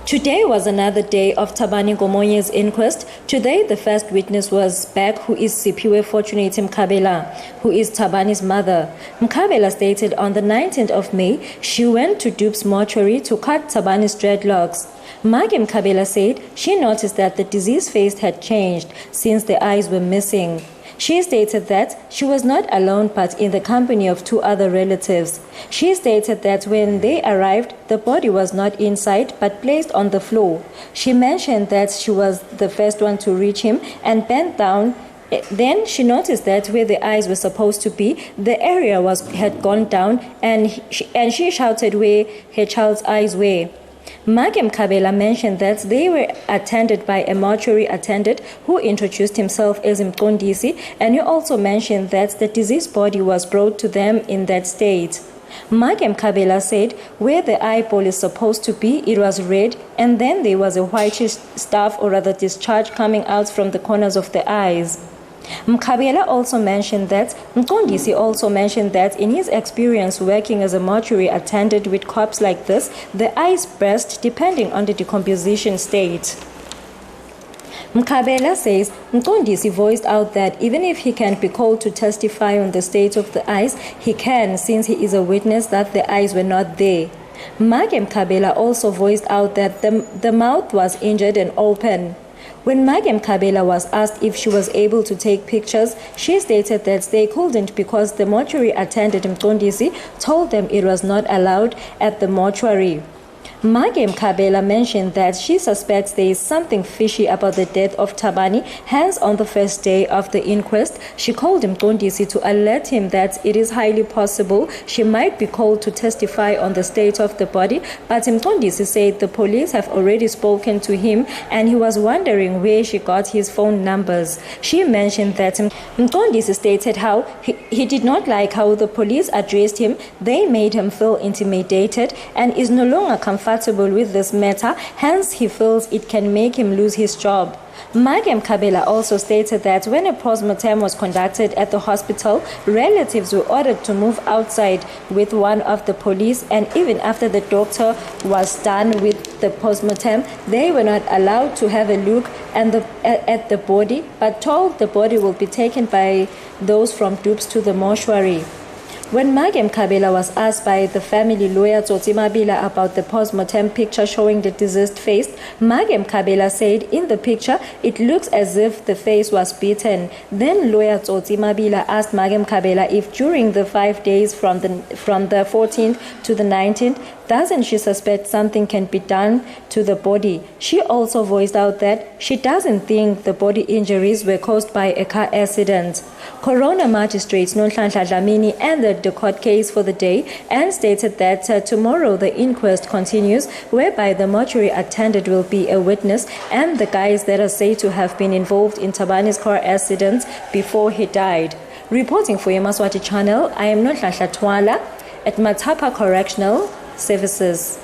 Today was another day of Thabani Gomonye's inquest. Today, the first witness was back, who is Siphiwe Fortunate Mkhabela, who is Thabani's mother. Mkhabela stated on the 19th of May, she went to Dupes mortuary to cut Thabani's dreadlocks. Maggie Mkhabela said she noticed that the deceased face had changed since the eyes were missing. She stated that she was not alone but in the company of two other relatives. She stated that when they arrived, the body was not inside but placed on the floor. She mentioned that she was the first one to reach him and bent down. Then she noticed that where the eyes were supposed to be, the area had gone down, and she shouted where her child's eyes were. Maggie Mkhabela mentioned that they were attended by a mortuary attendant who introduced himself as Mqondisi, and he also mentioned that the deceased body was brought to them in that state. Maggie Mkhabela said where the eyeball is supposed to be, it was red, and then there was a whitish stuff, or rather discharge, coming out from the corners of the eyes. Mkhabela also mentioned that Mqondisi also mentioned that in his experience working as a mortuary attendant with corpses like this, the eyes burst depending on the decomposition state. Mkhabela says Mqondisi voiced out that even if he can't be called to testify on the state of the eyes, he can, since he is a witness that the eyes were not there. Maggie Mkhabela also voiced out that the mouth was injured and open. When Maggie Mkhabela was asked if she was able to take pictures, she stated that they couldn't because the mortuary attendant Mqondisi told them it was not allowed at the mortuary. Maggie Mkhabela mentioned that she suspects there is something fishy about the death of Thabani. Hence, on the first day of the inquest, she called Mqondisi to alert him that it is highly possible she might be called to testify on the state of the body, but Mqondisi said the police have already spoken to him and he was wondering where she got his phone numbers. She mentioned that Mqondisi stated how he did not like how the police addressed him. They made him feel intimidated and is no longer comfortable with this matter, hence he feels it can make him lose his job. Maggie Mkhabela also stated that when a postmortem was conducted at the hospital, relatives were ordered to move outside with one of the police, and even after the doctor was done with the postmortem, they were not allowed to have a look at the body, but told the body will be taken by those from Dupes to the mortuary. When Maggie Mkhabela was asked by the family lawyer Tsotsi Mabila about the postmortem picture showing the deceased face, Maggie Mkhabela said in the picture it looks as if the face was beaten. Then lawyer Tsotsi Mabila asked Maggie Mkhabela if during the 5 days from the 14th to the 19th, doesn't she suspect something can be done to the body? She also voiced out that she doesn't think the body injuries were caused by a car accident. Coroner Magistrates Nonhlanhla Dlamini ended the court case for the day and stated that tomorrow the inquest continues, whereby the mortuary attendant will be a witness and the guys that are said to have been involved in Thabani's car accident before he died. Reporting for Yamaswati Channel, I am Nonhlanhla Twala at Matapa Correctional Services.